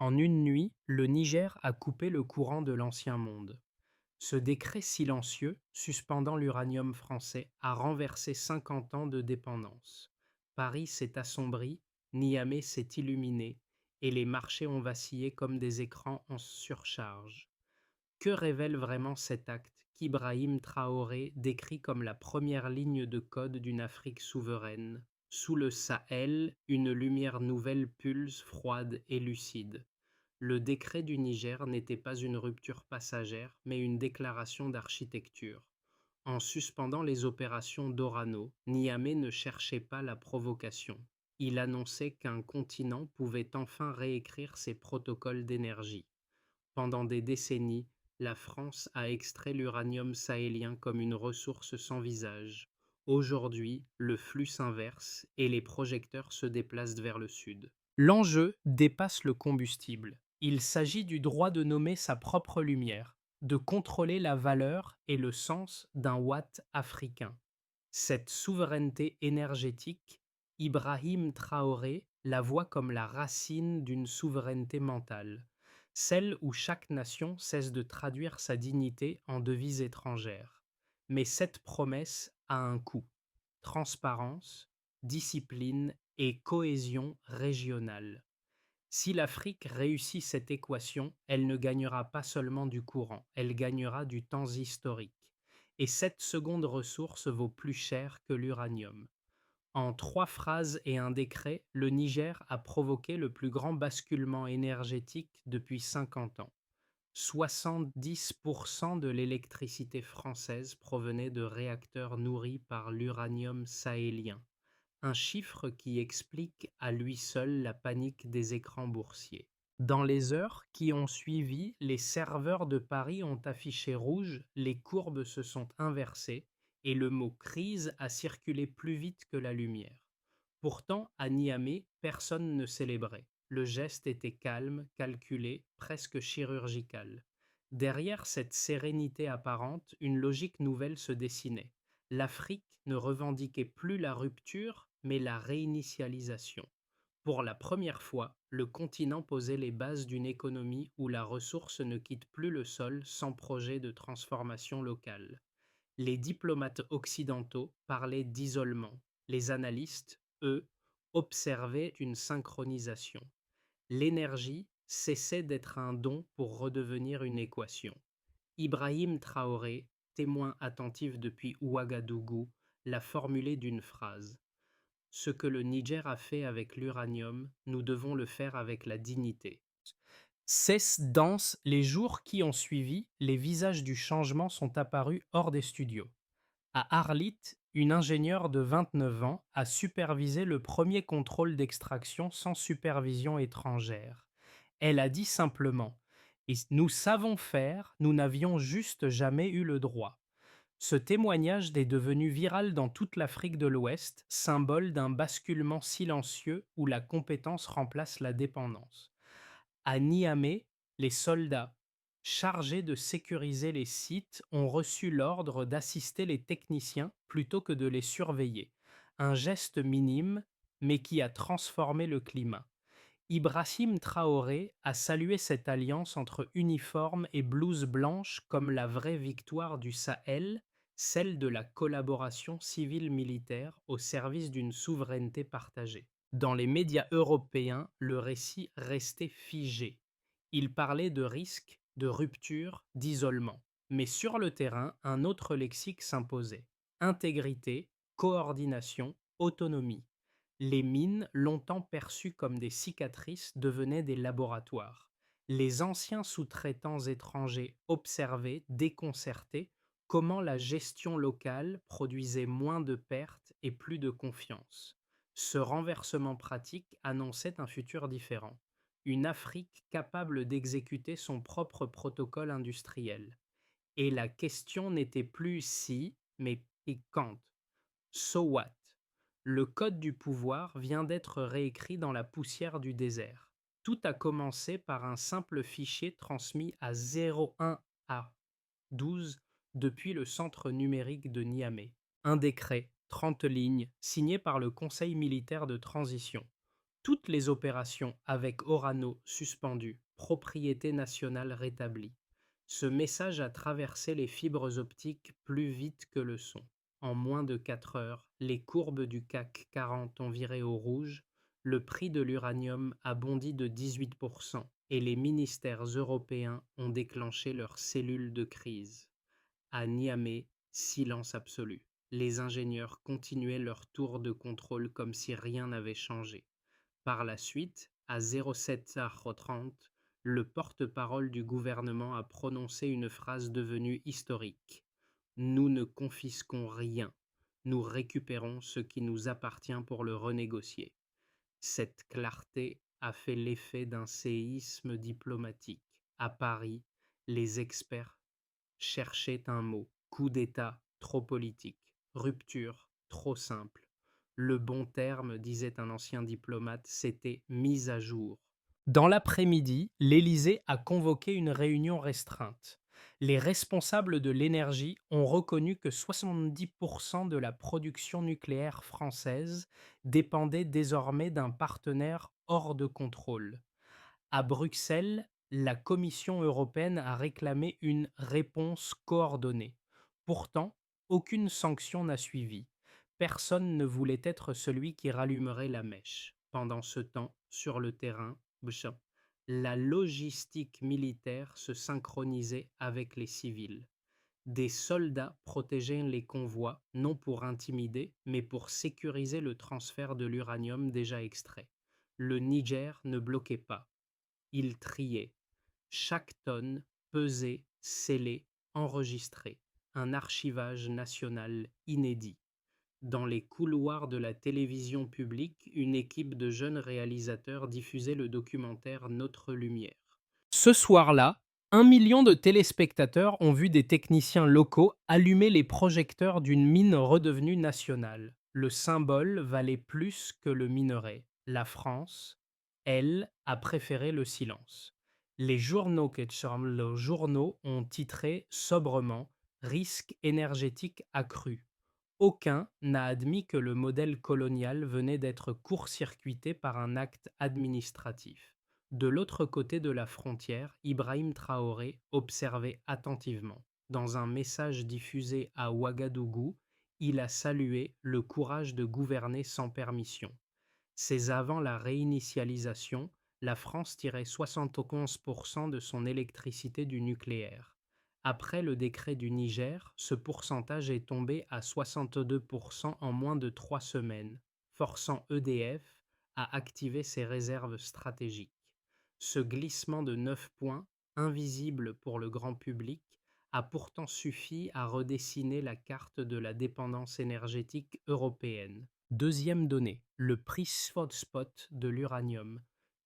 En une nuit, le Niger a coupé le courant de l'ancien monde. Ce décret silencieux, suspendant l'uranium français, a renversé 50 ans de dépendance. Paris s'est assombri, Niamey s'est illuminé, et les marchés ont vacillé comme des écrans en surcharge. Que révèle vraiment cet acte qu'Ibrahim Traoré décrit comme la première ligne de code d'une Afrique souveraine? Sous le Sahel, une lumière nouvelle pulse, froide et lucide. Le décret du Niger n'était pas une rupture passagère, mais une déclaration d'architecture. En suspendant les opérations d'Orano, Niamey ne cherchait pas la provocation. Il annonçait qu'un continent pouvait enfin réécrire ses protocoles d'énergie. Pendant des décennies, la France a extrait l'uranium sahélien comme une ressource sans visage. Aujourd'hui, le flux s'inverse et les projecteurs se déplacent vers le sud. L'enjeu dépasse le combustible. Il s'agit du droit de nommer sa propre lumière, de contrôler la valeur et le sens d'un watt africain. Cette souveraineté énergétique, Ibrahim Traoré la voit comme la racine d'une souveraineté mentale, celle où chaque nation cesse de traduire sa dignité en devises étrangères. Mais cette promesse a un coût: transparence, discipline et cohésion régionale. Si l'Afrique réussit cette équation, elle ne gagnera pas seulement du courant, elle gagnera du temps historique. Et cette seconde ressource vaut plus cher que l'uranium. En 3 phrases et un décret, le Niger a provoqué le plus grand basculement énergétique depuis 50 ans. 70% de l'électricité française provenait de réacteurs nourris par l'uranium sahélien, un chiffre qui explique à lui seul la panique des écrans boursiers. Dans les heures qui ont suivi, les serveurs de Paris ont affiché rouge, les courbes se sont inversées et le mot crise a circulé plus vite que la lumière. Pourtant, à Niamey, personne ne célébrait. Le geste était calme, calculé, presque chirurgical. Derrière cette sérénité apparente, une logique nouvelle se dessinait. L'Afrique ne revendiquait plus la rupture, mais la réinitialisation. Pour la première fois, le continent posait les bases d'une économie où la ressource ne quitte plus le sol sans projet de transformation locale. Les diplomates occidentaux parlaient d'isolement. Les analystes, eux, observaient une synchronisation. L'énergie cessait d'être un don pour redevenir une équation. Ibrahim Traoré, témoin attentif depuis Ouagadougou, l'a formulé d'une phrase: ce que le Niger a fait avec l'uranium, nous devons le faire avec la dignité. Cessent dansent les jours qui ont suivi, les visages du changement sont apparus hors des studios. À Arlit, une ingénieure de 29 ans a supervisé le premier contrôle d'extraction sans supervision étrangère. Elle a dit simplement: Nous savons faire, nous n'avions juste jamais eu le droit." Ce témoignage est devenu viral dans toute l'Afrique de l'Ouest, symbole d'un basculement silencieux où la compétence remplace la dépendance. À Niamey, les soldats chargés de sécuriser les sites ont reçu l'ordre d'assister les techniciens plutôt que de les surveiller. Un geste minime, mais qui a transformé le climat. Ibrahim Traoré a salué cette alliance entre uniforme et blouse blanche comme la vraie victoire du Sahel, celle de la collaboration civile-militaire au service d'une souveraineté partagée. Dans les médias européens, le récit restait figé. Il parlait de risques, de rupture, d'isolement. Mais sur le terrain, un autre lexique s'imposait: intégrité, coordination, autonomie. Les mines, longtemps perçues comme des cicatrices, devenaient des laboratoires. Les anciens sous-traitants étrangers observaient, déconcertés, comment la gestion locale produisait moins de pertes et plus de confiance. Ce renversement pratique annonçait un futur différent, une Afrique capable d'exécuter son propre protocole industriel. Et la question n'était plus si, mais quand. So what? Le code du pouvoir vient d'être réécrit dans la poussière du désert. Tout a commencé par un simple fichier transmis à 01 à 12 depuis le centre numérique de Niamey. Un décret, 30 lignes, signé par le Conseil militaire de transition. Toutes les opérations avec Orano suspendues, propriété nationale rétablie. Ce message a traversé les fibres optiques plus vite que le son. En moins de 4 heures, les courbes du CAC 40 ont viré au rouge, le prix de l'uranium a bondi de 18% et les ministères européens ont déclenché leurs cellules de crise. À Niamey, silence absolu. Les ingénieurs continuaient leur tour de contrôle comme si rien n'avait changé. Par la suite, à 07h30, le porte-parole du gouvernement a prononcé une phrase devenue historique. Nous ne confisquons rien. Nous récupérons ce qui nous appartient pour le renégocier. Cette clarté a fait l'effet d'un séisme diplomatique. À Paris, les experts cherchaient un mot. Coup d'État, trop politique. Rupture, trop simple. Le bon terme, disait un ancien diplomate, c'était mise à jour. Dans l'après-midi, l'Élysée a convoqué une réunion restreinte. Les responsables de l'énergie ont reconnu que 70% de la production nucléaire française dépendait désormais d'un partenaire hors de contrôle. À Bruxelles, la Commission européenne a réclamé une réponse coordonnée. Pourtant, aucune sanction n'a suivi. Personne ne voulait être celui qui rallumerait la mèche. Pendant ce temps, sur le terrain, la logistique militaire se synchronisait avec les civils. Des soldats protégeaient les convois, non pour intimider, mais pour sécuriser le transfert de l'uranium déjà extrait. Le Niger ne bloquait pas. Il triait. Chaque tonne, pesée, scellée, enregistrée. Un archivage national inédit. Dans les couloirs de la télévision publique, une équipe de jeunes réalisateurs diffusait le documentaire Notre Lumière. Ce soir-là, 1 million de téléspectateurs ont vu des techniciens locaux allumer les projecteurs d'une mine redevenue nationale. Le symbole valait plus que le minerai. La France, elle, a préféré le silence. Les journaux ont titré sobrement Risque énergétique accru. Aucun n'a admis que le modèle colonial venait d'être court-circuité par un acte administratif. De l'autre côté de la frontière, Ibrahim Traoré observait attentivement. Dans un message diffusé à Ouagadougou, il a salué le courage de gouverner sans permission. C'est avant la réinitialisation, la France tirait 71% de son électricité du nucléaire. Après le décret du Niger, ce pourcentage est tombé à 62% en moins de 3 semaines, forçant EDF à activer ses réserves stratégiques. Ce glissement de 9 points, invisible pour le grand public, a pourtant suffi à redessiner la carte de la dépendance énergétique européenne. Deuxième donnée, le prix spot de l'uranium.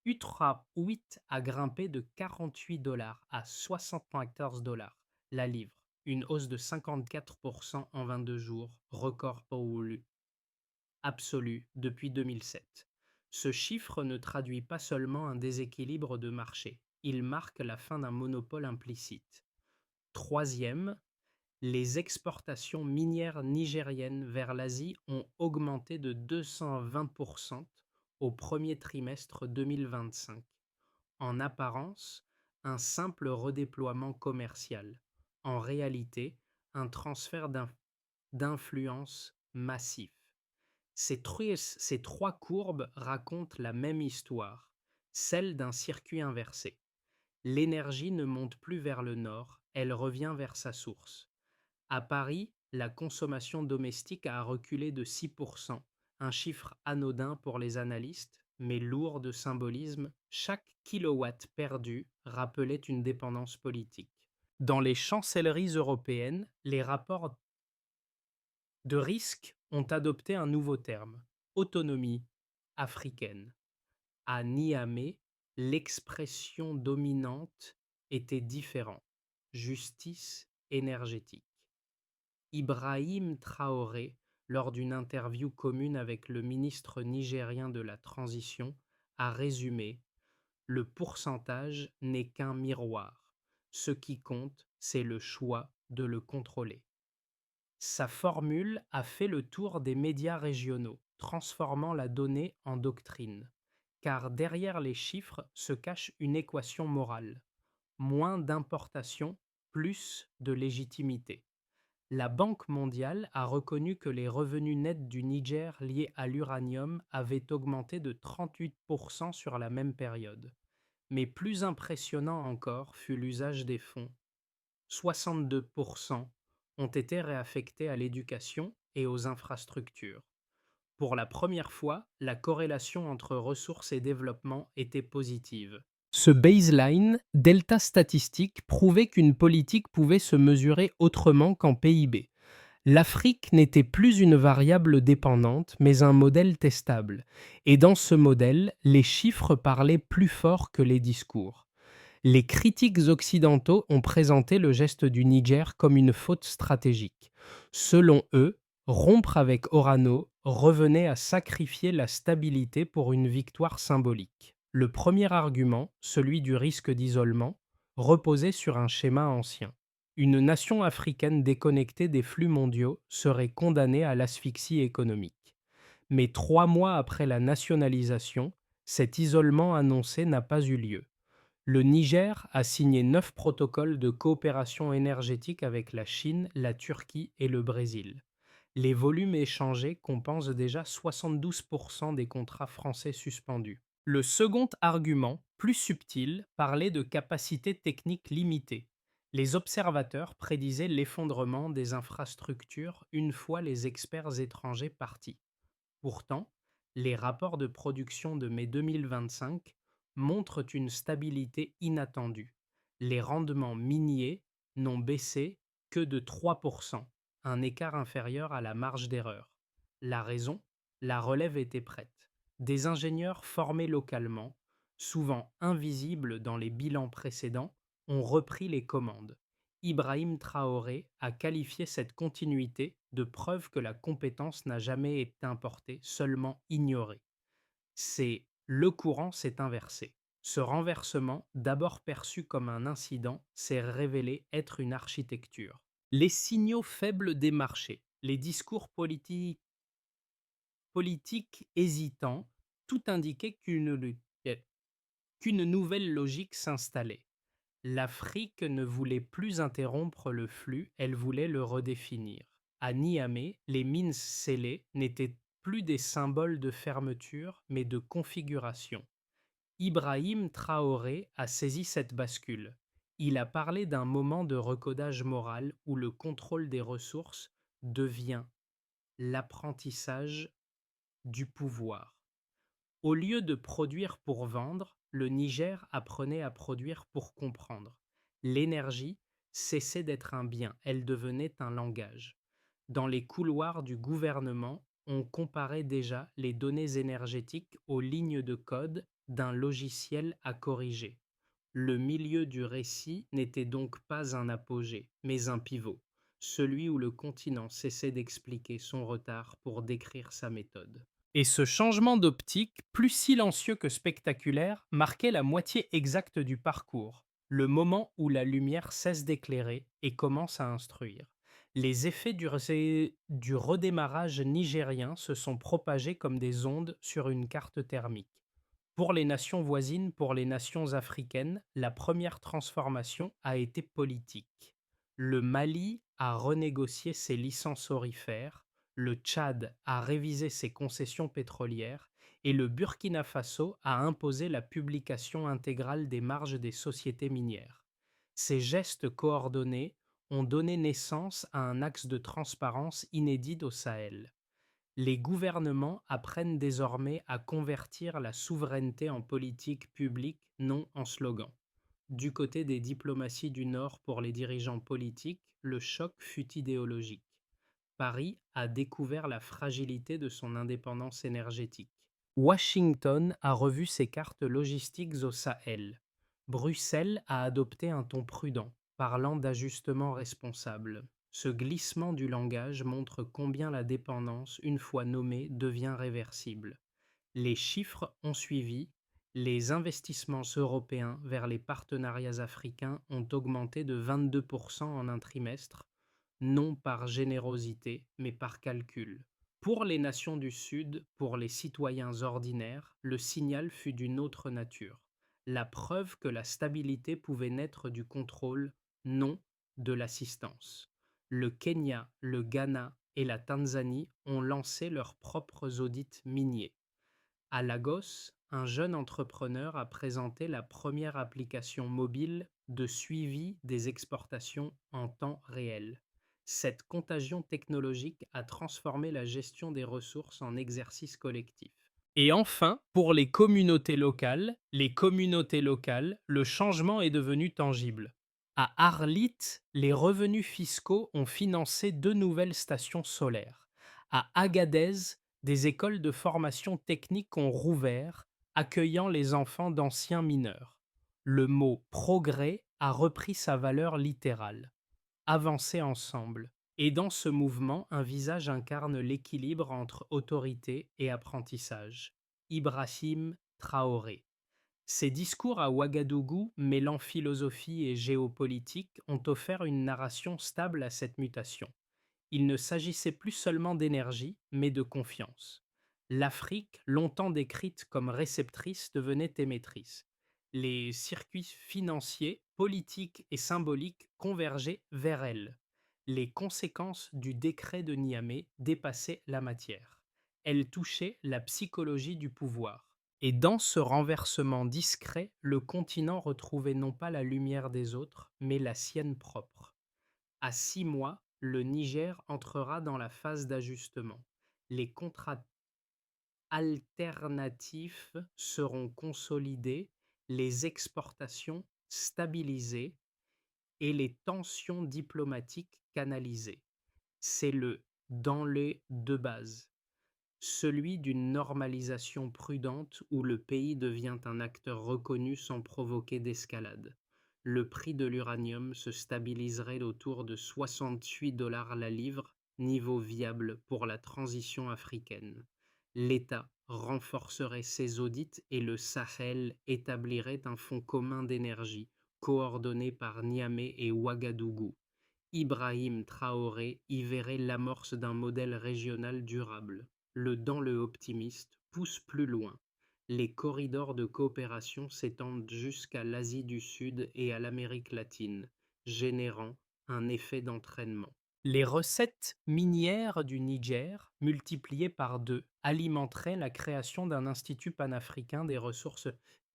Ultra 8 a grimpé de 48 $ à 74 $ la livre, une hausse de 54% en 22 jours, record absolu depuis 2007. Ce chiffre ne traduit pas seulement un déséquilibre de marché, il marque la fin d'un monopole implicite. Troisième, les exportations minières nigériennes vers l'Asie ont augmenté de 220% au premier trimestre 2025. En apparence, un simple redéploiement commercial. En réalité, un transfert d'influence massif. Ces trois courbes racontent la même histoire, celle d'un circuit inversé. L'énergie ne monte plus vers le nord, elle revient vers sa source. À Paris, la consommation domestique a reculé de 6%, un chiffre anodin pour les analystes, mais lourd de symbolisme. Chaque kilowatt perdu rappelait une dépendance politique. Dans les chancelleries européennes, les rapports de risque ont adopté un nouveau terme, autonomie africaine. À Niamey, l'expression dominante était différente, justice énergétique. Ibrahim Traoré, lors d'une interview commune avec le ministre nigérien de la Transition, a résumé: le pourcentage n'est qu'un miroir. Ce qui compte, c'est le choix de le contrôler. Sa formule a fait le tour des médias régionaux, transformant la donnée en doctrine. car derrière les chiffres se cache une équation morale. Moins d'importation, plus de légitimité. La Banque mondiale a reconnu que les revenus nets du Niger liés à l'uranium avaient augmenté de 38% sur la même période. Mais plus impressionnant encore fut l'usage des fonds. 62% ont été réaffectés à l'éducation et aux infrastructures. Pour la première fois, la corrélation entre ressources et développement était positive. Ce baseline, delta statistique, prouvait qu'une politique pouvait se mesurer autrement qu'en PIB. L'Afrique n'était plus une variable dépendante, mais un modèle testable. Et dans ce modèle, les chiffres parlaient plus fort que les discours. Les critiques occidentaux ont présenté le geste du Niger comme une faute stratégique. Selon eux, rompre avec Orano revenait à sacrifier la stabilité pour une victoire symbolique. Le premier argument, celui du risque d'isolement, reposait sur un schéma ancien. Une nation africaine déconnectée des flux mondiaux serait condamnée à l'asphyxie économique. Mais 3 mois après la nationalisation, cet isolement annoncé n'a pas eu lieu. Le Niger a signé 9 protocoles de coopération énergétique avec la Chine, la Turquie et le Brésil. Les volumes échangés compensent déjà 72% des contrats français suspendus. Le second argument, plus subtil, parlait de capacités techniques limitées. Les observateurs prédisaient l'effondrement des infrastructures une fois les experts étrangers partis. Pourtant, les rapports de production de mai 2025 montrent une stabilité inattendue. Les rendements miniers n'ont baissé que de 3%, un écart inférieur à la marge d'erreur. La raison? La relève était prête. Des ingénieurs formés localement, souvent invisibles dans les bilans précédents, ont repris les commandes. Ibrahim Traoré a qualifié cette continuité de preuve que la compétence n'a jamais été importée, seulement ignorée. C'est le courant s'est inversé. Ce renversement, d'abord perçu comme un incident, s'est révélé être une architecture. Les signaux faibles des marchés, les discours politiques hésitants, tout indiquait qu'une nouvelle logique s'installait. L'Afrique ne voulait plus interrompre le flux, elle voulait le redéfinir. À Niamey, les mines scellées n'étaient plus des symboles de fermeture, mais de configuration. Ibrahim Traoré a saisi cette bascule. Il a parlé d'un moment de recodage moral où le contrôle des ressources devient l'apprentissage du pouvoir. Au lieu de produire pour vendre, le Niger apprenait à produire pour comprendre. L'énergie cessait d'être un bien, elle devenait un langage. Dans les couloirs du gouvernement, on comparait déjà les données énergétiques aux lignes de code d'un logiciel à corriger. Le milieu du récit n'était donc pas un apogée, mais un pivot, celui où le continent cessait d'expliquer son retard pour décrire sa méthode. Et ce changement d'optique, plus silencieux que spectaculaire, marquait la moitié exacte du parcours, le moment où la lumière cesse d'éclairer et commence à instruire. Les effets du redémarrage nigérien se sont propagés comme des ondes sur une carte thermique. Pour les nations voisines, pour les nations africaines, la première transformation a été politique. Le Mali a renégocié ses licences aurifères, le Tchad a révisé ses concessions pétrolières et le Burkina Faso a imposé la publication intégrale des marges des sociétés minières. Ces gestes coordonnés ont donné naissance à un axe de transparence inédit au Sahel. Les gouvernements apprennent désormais à convertir la souveraineté en politique publique, non en slogan. Du côté des diplomaties du Nord pour les dirigeants politiques, le choc fut idéologique. Paris a découvert la fragilité de son indépendance énergétique. Washington a revu ses cartes logistiques au Sahel. Bruxelles a adopté un ton prudent, parlant d'ajustement responsable. Ce glissement du langage montre combien la dépendance, une fois nommée, devient réversible. Les chiffres ont suivi, les investissements européens vers les partenariats africains ont augmenté de 22% en un trimestre, non par générosité, mais par calcul. Pour les nations du Sud, pour les citoyens ordinaires, le signal fut d'une autre nature. La preuve que la stabilité pouvait naître du contrôle, non de l'assistance. Le Kenya, le Ghana et la Tanzanie ont lancé leurs propres audits miniers. À Lagos, un jeune entrepreneur a présenté la première application mobile de suivi des exportations en temps réel. Cette contagion technologique a transformé la gestion des ressources en exercice collectif. Et enfin, pour les communautés locales, le changement est devenu tangible. À Arlit, les revenus fiscaux ont financé 2 nouvelles stations solaires. À Agadez, des écoles de formation technique ont rouvert, accueillant les enfants d'anciens mineurs. Le mot progrès a repris sa valeur littérale. Avancer ensemble. Et dans ce mouvement, un visage incarne l'équilibre entre autorité et apprentissage. Ibrahim Traoré. Ses discours à Ouagadougou, mêlant philosophie et géopolitique, ont offert une narration stable à cette mutation. Il ne s'agissait plus seulement d'énergie, mais de confiance. L'Afrique, longtemps décrite comme réceptrice, devenait émettrice. Les circuits financiers, politiques et symboliques convergeaient vers elle. Les conséquences du décret de Niamey dépassaient la matière. Elles touchaient la psychologie du pouvoir. Et dans ce renversement discret, le continent retrouvait non pas la lumière des autres, mais la sienne propre. À 6 mois, le Niger entrera dans la phase d'ajustement. Les contrats alternatifs seront consolidés, les exportations stabilisées et les tensions diplomatiques canalisées. C'est le dans les de base, celui d'une normalisation prudente où le pays devient un acteur reconnu sans provoquer d'escalade. Le prix de l'uranium se stabiliserait autour de 68 $ la livre, niveau viable pour la transition africaine. L'État renforcerait ses audits et le Sahel établirait un fonds commun d'énergie, coordonné par Niamey et Ouagadougou. Ibrahim Traoré y verrait l'amorce d'un modèle régional durable. Le dans le optimiste pousse plus loin. Les corridors de coopération s'étendent jusqu'à l'Asie du Sud et à l'Amérique latine, générant un effet d'entraînement. Les recettes minières du Niger, multipliées par 2, alimenteraient la création d'un institut panafricain des ressources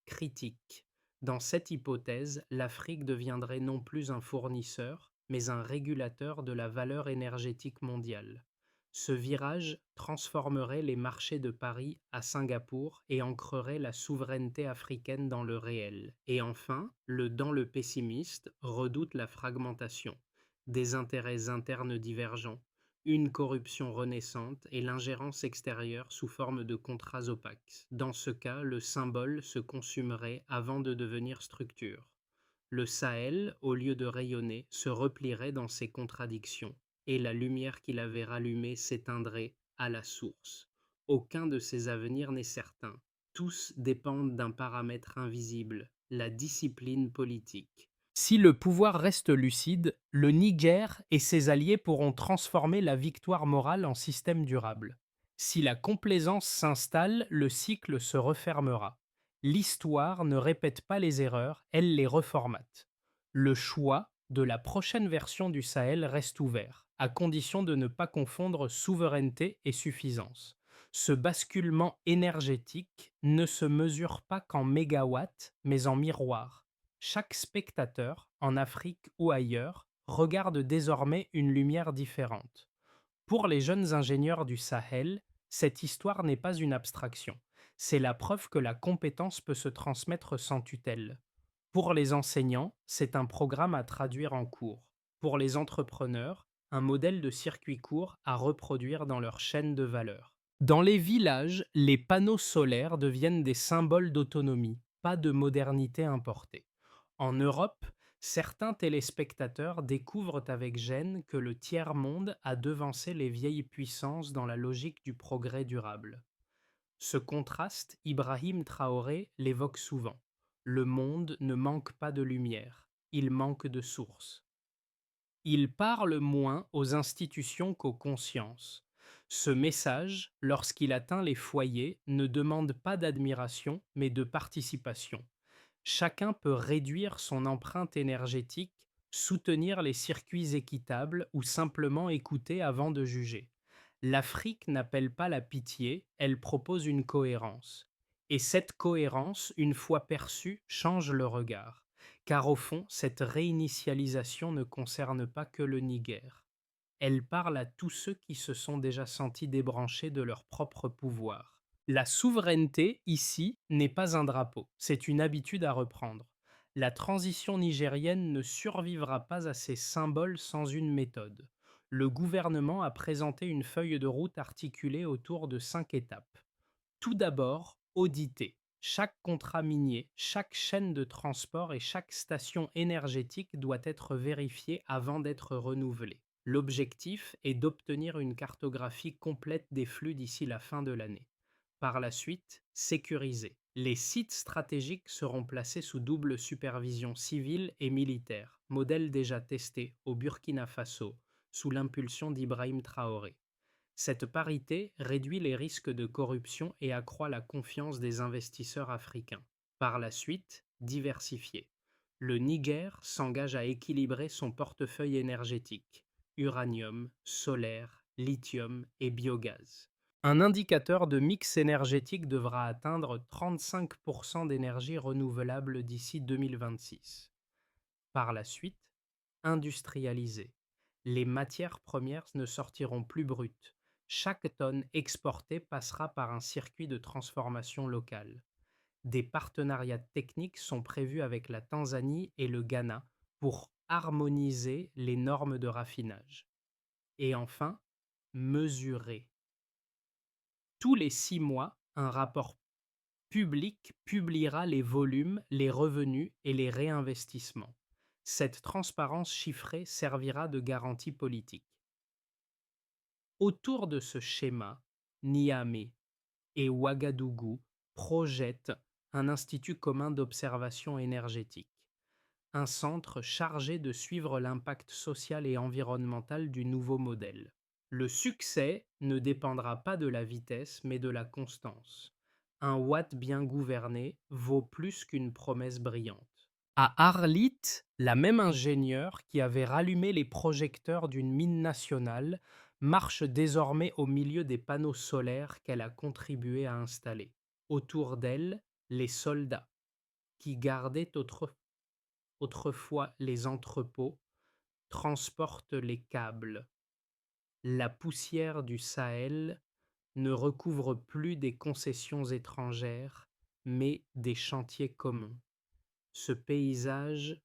critiques. Dans cette hypothèse, l'Afrique deviendrait non plus un fournisseur, mais un régulateur de la valeur énergétique mondiale. Ce virage transformerait les marchés de Paris à Singapour et ancrerait la souveraineté africaine dans le réel. Et enfin, le dans le pessimiste redoute la fragmentation, des intérêts internes divergents, une corruption renaissante et l'ingérence extérieure sous forme de contrats opaques. Dans ce cas, le symbole se consumerait avant de devenir structure. Le Sahel, au lieu de rayonner, se replierait dans ses contradictions, et la lumière qu'il avait rallumée s'éteindrait à la source. Aucun de ces avenirs n'est certain. Tous dépendent d'un paramètre invisible, la discipline politique. Si le pouvoir reste lucide, le Niger et ses alliés pourront transformer la victoire morale en système durable. Si la complaisance s'installe, le cycle se refermera. L'histoire ne répète pas les erreurs, elle les reformate. Le choix de la prochaine version du Sahel reste ouvert, à condition de ne pas confondre souveraineté et suffisance. Ce basculement énergétique ne se mesure pas qu'en mégawatts, mais en miroir. Chaque spectateur, en Afrique ou ailleurs, regarde désormais une lumière différente. Pour les jeunes ingénieurs du Sahel, cette histoire n'est pas une abstraction. C'est la preuve que la compétence peut se transmettre sans tutelle. Pour les enseignants, c'est un programme à traduire en cours. Pour les entrepreneurs, un modèle de circuit court à reproduire dans leur chaîne de valeur. Dans les villages, les panneaux solaires deviennent des symboles d'autonomie, pas de modernité importée. En Europe, certains téléspectateurs découvrent avec gêne que le tiers-monde a devancé les vieilles puissances dans la logique du progrès durable. Ce contraste, Ibrahim Traoré l'évoque souvent. Le monde ne manque pas de lumière, il manque de sources. Il parle moins aux institutions qu'aux consciences. Ce message, lorsqu'il atteint les foyers, ne demande pas d'admiration, mais de participation. Chacun peut réduire son empreinte énergétique, soutenir les circuits équitables ou simplement écouter avant de juger. L'Afrique n'appelle pas la pitié, elle propose une cohérence. Et cette cohérence, une fois perçue, change le regard. Car au fond, cette réinitialisation ne concerne pas que le Niger. Elle parle à tous ceux qui se sont déjà sentis débranchés de leur propre pouvoir. La souveraineté, ici, n'est pas un drapeau, c'est une habitude à reprendre. La transition nigérienne ne survivra pas à ces symboles sans une méthode. Le gouvernement a présenté une feuille de route articulée autour de 5 étapes. Tout d'abord, auditer. Chaque contrat minier, chaque chaîne de transport et chaque station énergétique doit être vérifiée avant d'être renouvelée. L'objectif est d'obtenir une cartographie complète des flux d'ici la fin de l'année. Par la suite, sécuriser. Les sites stratégiques seront placés sous double supervision civile et militaire, modèle déjà testé au Burkina Faso sous l'impulsion d'Ibrahim Traoré. Cette parité réduit les risques de corruption et accroît la confiance des investisseurs africains. Par la suite, diversifier. Le Niger s'engage à équilibrer son portefeuille énergétique: uranium, solaire, lithium et biogaz. Un indicateur de mix énergétique devra atteindre 35% d'énergie renouvelable d'ici 2026. Par la suite, industrialiser. Les matières premières ne sortiront plus brutes. Chaque tonne exportée passera par un circuit de transformation locale. Des partenariats techniques sont prévus avec la Tanzanie et le Ghana pour harmoniser les normes de raffinage. Et enfin, mesurer. Tous les 6 mois, un rapport public publiera les volumes, les revenus et les réinvestissements. Cette transparence chiffrée servira de garantie politique. Autour de ce schéma, Niamey et Ouagadougou projettent un institut commun d'observation énergétique, un centre chargé de suivre l'impact social et environnemental du nouveau modèle. Le succès ne dépendra pas de la vitesse, mais de la constance. Un watt bien gouverné vaut plus qu'une promesse brillante. À Arlit, la même ingénieure qui avait rallumé les projecteurs d'une mine nationale marche désormais au milieu des panneaux solaires qu'elle a contribué à installer. Autour d'elle, les soldats, qui gardaient autrefois les entrepôts, transportent les câbles. La poussière du Sahel ne recouvre plus des concessions étrangères, mais des chantiers communs. Ce paysage,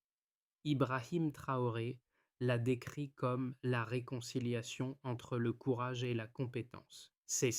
Ibrahim Traoré l'a décrit comme la réconciliation entre le courage et la compétence. C'est